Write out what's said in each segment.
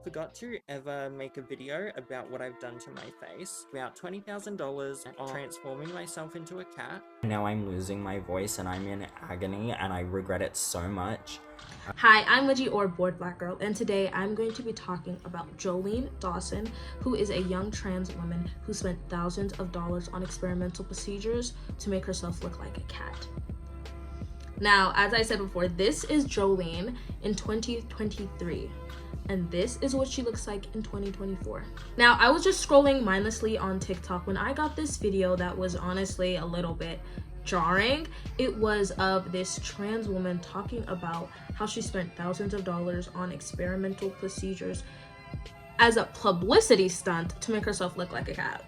forgot to ever make a video about what I've done to my face. About $20,000 on transforming myself into a cat. Now I'm losing my voice and I'm in agony and I regret it so much. Hi, I'm Lidgy or Bored Black Girl, and today I'm going to be talking about Jolene Dawson, who is a young trans woman who spent thousands of dollars on experimental procedures to make herself look like a cat. Now, as I said before, this is Jolene in 2023. And this is what she looks like in 2024. Now, I was just scrolling mindlessly on TikTok when I got this video that was honestly a little bit jarring. It was of this trans woman talking about how she spent thousands of dollars on experimental procedures as a publicity stunt to make herself look like a cat.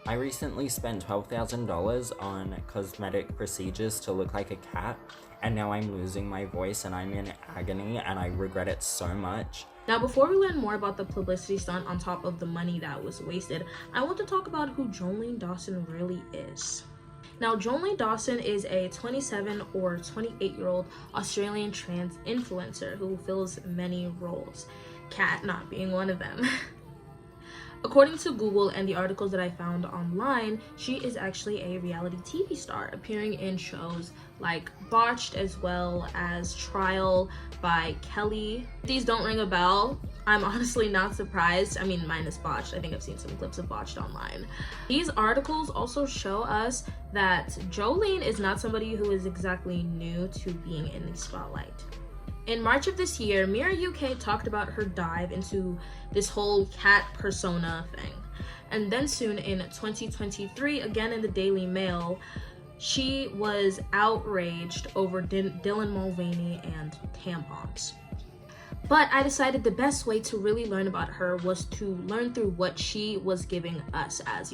I recently spent $12,000 on cosmetic procedures to look like a cat, and now I'm losing my voice and I'm in agony and I regret it so much. Now, before we learn more about the publicity stunt on top of the money that was wasted, I want to talk about who Jolene Dawson really is. Now, Jolene Dawson is a 27 or 28-year-old Australian trans influencer who fills many roles, cat not being one of them. According to Google and the articles that I found online, she is actually a reality TV star, appearing in shows like Botched as well as Trial by Kelly. If these don't ring a bell, I'm honestly not surprised. I mean, minus Botched. I think I've seen some clips of Botched online. These articles also show us that Jolene is not somebody who is exactly new to being in the spotlight. In March of this year, Mirror UK talked about her dive into this whole cat persona thing. And then soon in 2023, again in the Daily Mail, she was outraged over Dylan Mulvaney and tampons. But I decided the best way to really learn about her was to learn through what she was giving us as,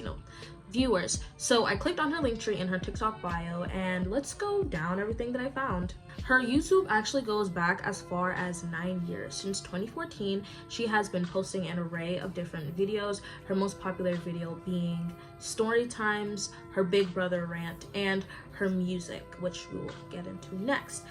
viewers. So I clicked on her link tree in her TikTok bio, and let's go down everything that I found. Her YouTube actually goes back as far as 9 years. Since 2014, she has been posting an array of different videos, her most popular video being story times, her Big Brother rant, and her music, which we will get into next.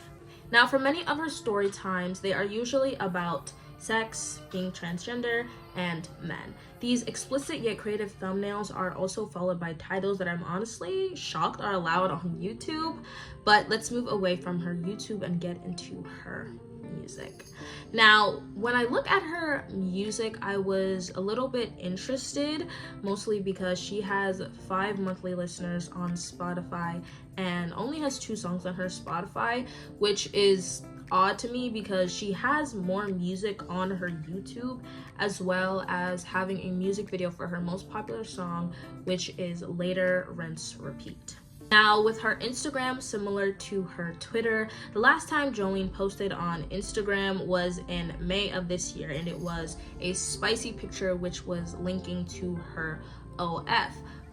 Now, for many of her story times, they are usually about sex, being transgender, and men. These explicit yet creative thumbnails are also followed by titles that I'm honestly shocked are allowed on YouTube. But let's move away from her YouTube and get into her music. Now, when I look at her music, I was a little bit interested, mostly because she has 5 monthly listeners on Spotify and only has 2 songs on her Spotify, which is odd to me because she has more music on her YouTube, as well as having a music video for her most popular song, which is Later Rinse Repeat. Now, with her Instagram similar to her Twitter, the last time Jolene posted on Instagram was in May of this year, and it was a spicy picture which was linking to her OF.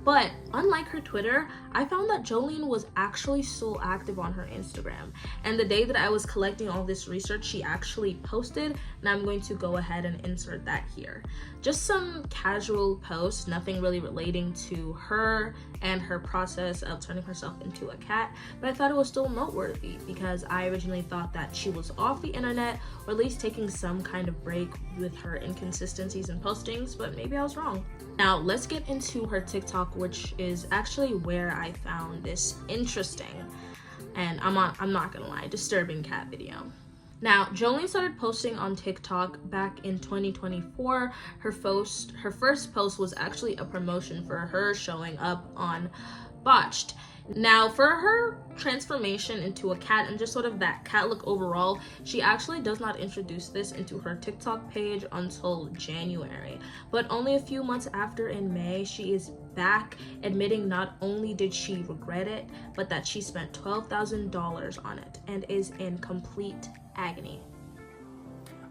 But unlike her Twitter, I found that Jolene was actually still active on her Instagram. And the day that I was collecting all this research, she actually posted, and I'm going to go ahead and insert that here. Just some casual posts, nothing really relating to her and her process of turning herself into a cat, but I thought it was still noteworthy because I originally thought that she was off the internet, or at least taking some kind of break with her inconsistencies in postings, but maybe I was wrong. Now, let's get into her TikTok, which is actually where I found this interesting, and I'm not gonna lie, disturbing cat video. Now, Jolene started posting on TikTok back in 2024. Her first post was actually a promotion for her showing up on Botched. Now, for her transformation into a cat and just sort of that cat look overall, she actually does not introduce this into her TikTok page until January. But only a few months after, in May, she is back admitting not only did she regret it, but that she spent $12,000 on it and is in complete agony.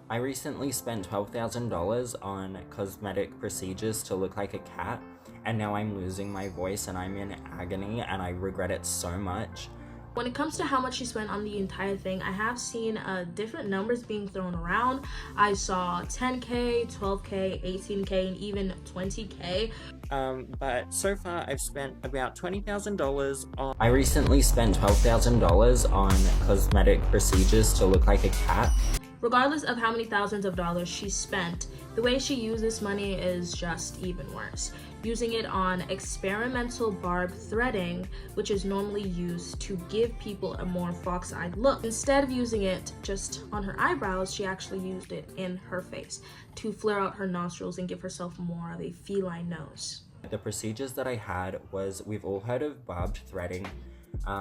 I recently spent $12,000 on cosmetic procedures to look like a cat, and now I'm losing my voice and I'm in agony and I regret it so much. When it comes to how much she spent on the entire thing, I have seen different numbers being thrown around. I saw 10K, 12K, 18K, and even 20K. But so far I've spent about $20,000 on... I recently spent $12,000 on cosmetic procedures to look like a cat. Regardless of how many thousands of dollars she spent, the way she used this money is just even worse, using it on experimental barb threading, which is normally used to give people a more fox-eyed look. Instead of using it just on her eyebrows, she actually used it in her face to flare out her nostrils and give herself more of a feline nose. The procedures that I had was, we've all heard of barbed threading,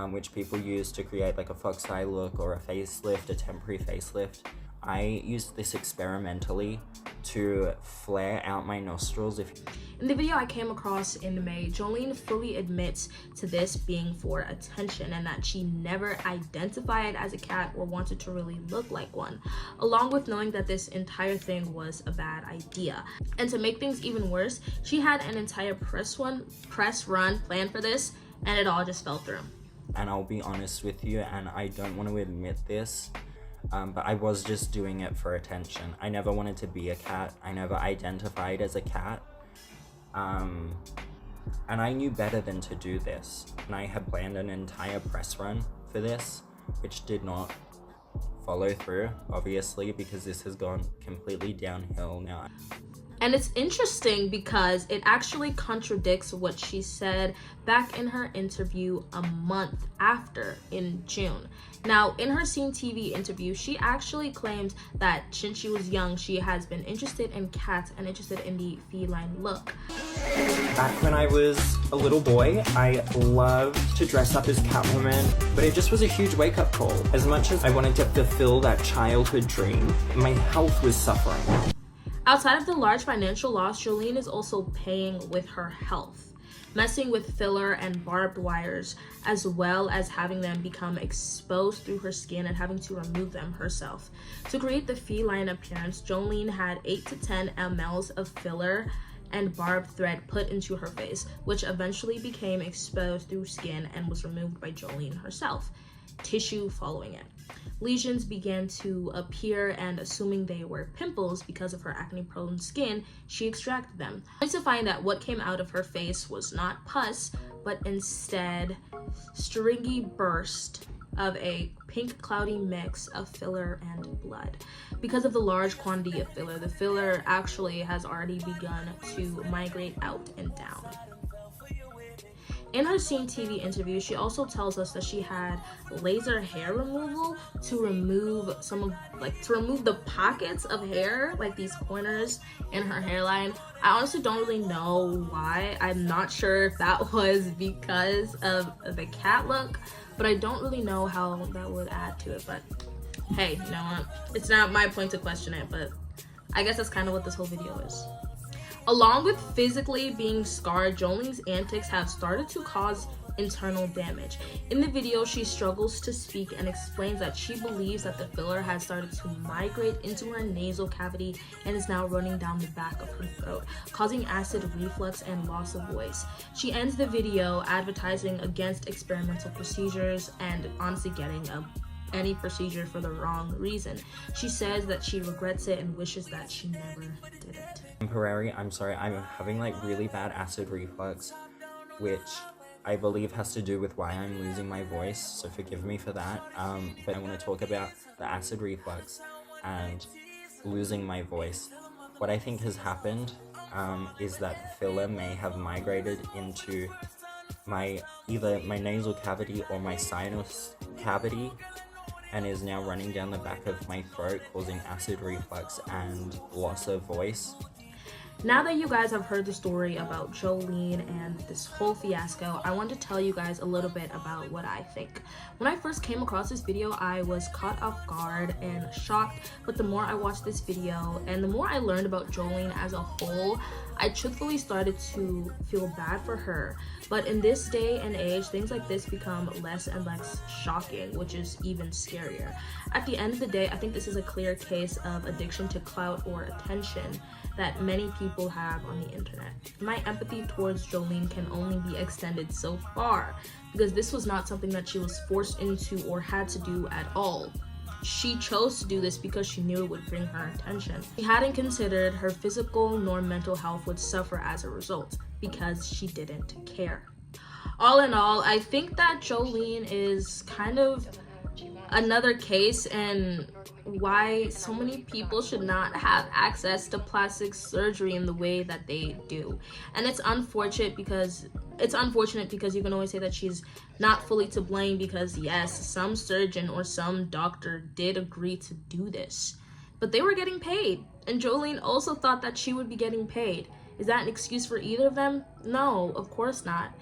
which people use to create like a fox eye look or a facelift, a temporary facelift. I used this experimentally to flare out my nostrils. In the video I came across in May, Jolene fully admits to this being for attention and that she never identified as a cat or wanted to really look like one, along with knowing that this entire thing was a bad idea. And to make things even worse, she had an entire press run planned for this, and it all just fell through. And I'll be honest with you, and I don't want to admit this, but I was just doing it for attention. I never wanted to be a cat. I never identified as a cat. And I knew better than to do this. And I had planned an entire press run for this, which did not follow through, obviously, because this has gone completely downhill now. And it's interesting because it actually contradicts what she said back in her interview a month after, in June. Now, in her Scene TV interview, she actually claimed that since she was young, she has been interested in cats and interested in the feline look. Back when I was a little boy, I loved to dress up as Catwoman, but it just was a huge wake-up call. As much as I wanted to fulfill that childhood dream, my health was suffering. Outside of the large financial loss, Jolene is also paying with her health, messing with filler and barbed wires, as well as having them become exposed through her skin and having to remove them herself. To create the feline appearance, Jolene had 8 to 10 mLs of filler and barbed thread put into her face, which eventually became exposed through skin and was removed by Jolene herself, tissue following it. Lesions began to appear, and assuming they were pimples because of her acne-prone skin, she extracted them, only to find that what came out of her face was not pus, but instead stringy burst of a pink cloudy mix of filler and blood. Because of the large quantity of filler, the filler actually has already begun to migrate out and down. In her Scene TV interview, she also tells us that she had laser hair removal to remove the pockets of hair, like these corners in her hairline. I honestly don't really know why. I'm not sure if that was because of the cat look, but I don't really know how that would add to it. But hey, you know what? It's not my point to question it, but I guess that's kind of what this whole video is. Along with physically being scarred, Jolene's antics have started to cause internal damage. In the video, she struggles to speak and explains that she believes that the filler has started to migrate into her nasal cavity and is now running down the back of her throat, causing acid reflux and loss of voice. She ends the video advertising against experimental procedures and honestly getting any procedure for the wrong reason. She says that she regrets it and wishes that she never did it. Temporary, I'm sorry, I'm having like really bad acid reflux, which I believe has to do with why I'm losing my voice, so forgive me for that. But I want to talk about the acid reflux and losing my voice. What I think has happened is that the filler may have migrated into either my nasal cavity or my sinus cavity, and is now running down the back of my throat, causing acid reflux and loss of voice. Now that you guys have heard the story about Jolene and this whole fiasco, I want to tell you guys a little bit about what I think. When I first came across this video, I was caught off guard and shocked, but the more I watched this video and the more I learned about Jolene as a whole, I truthfully started to feel bad for her. But in this day and age, things like this become less and less shocking, which is even scarier. At the end of the day, I think this is a clear case of addiction to clout or attention that many people have on the internet. My empathy towards Jolene can only be extended so far, because this was not something that she was forced into or had to do at all. She chose to do this because she knew it would bring her attention. She hadn't considered her physical nor mental health would suffer as a result, because she didn't care. All in all, I think that Jolene is kind of another case and why so many people should not have access to plastic surgery in the way that they do. And it's unfortunate because you can always say that she's not fully to blame, because yes, some surgeon or some doctor did agree to do this, but they were getting paid, and Jolene also thought that she would be getting paid. Is that an excuse for either of them? No, of course not.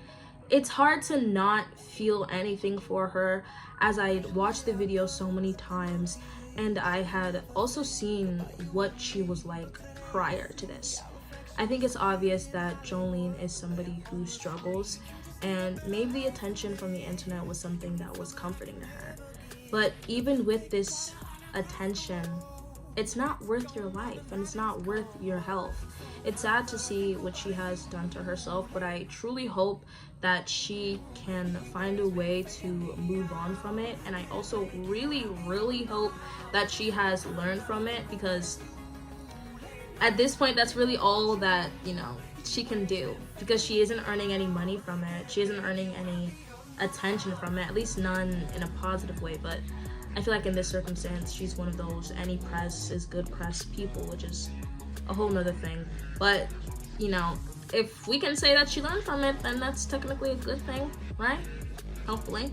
It's hard to not feel anything for her, as I watched the video so many times and I had also seen what she was like prior to this. I think it's obvious that Jolene is somebody who struggles, and maybe the attention from the internet was something that was comforting to her. But even with this attention, it's not worth your life and it's not worth your health. It's sad to see what she has done to herself, but I truly hope that she can find a way to move on from it. And I also really, really hope that she has learned from it, because at this point, that's really all that, you know, she can do, because she isn't earning any money from it. She isn't earning any attention from it, at least none in a positive way. But I feel like in this circumstance, she's one of those any press is good press people, which is a whole nother thing. But, you know, if we can say that she learned from it, then that's technically a good thing, right? Hopefully.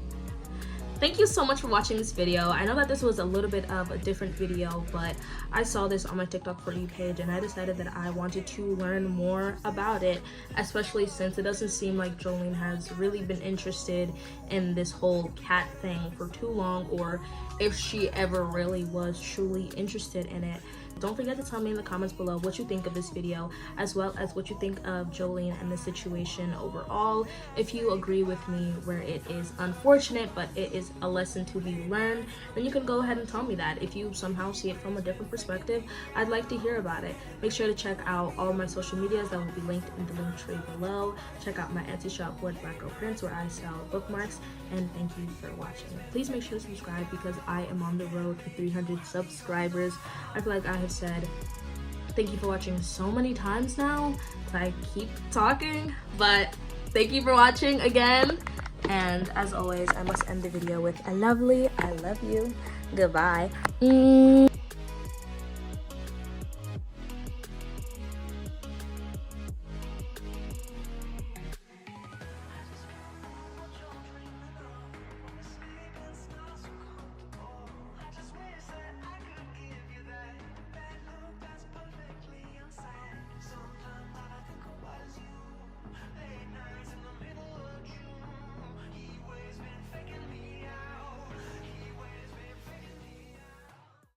Thank you so much for watching this video. I know that this was a little bit of a different video, but I saw this on my TikTok For You page and I decided that I wanted to learn more about it, especially since it doesn't seem like Jolene has really been interested in this whole cat thing for too long, or if she ever really was truly interested in it. Don't forget to tell me in the comments below what you think of this video, as well as what you think of Jolene and the situation overall. If you agree with me where it is unfortunate, but it is a lesson to be learned, then you can go ahead and tell me that. If you somehow see it from a different perspective, I'd like to hear about it. Make sure to check out all my social medias that will be linked in the link tree below. Check out my Etsy shop, Black Girl Prints, where I sell bookmarks. And thank you for watching. Please make sure to subscribe, because I am on the road to 300 subscribers. I feel like I have said thank you for watching so many times now, I keep talking, but thank you for watching again. And as always, I must end the video with a lovely I love you. Goodbye.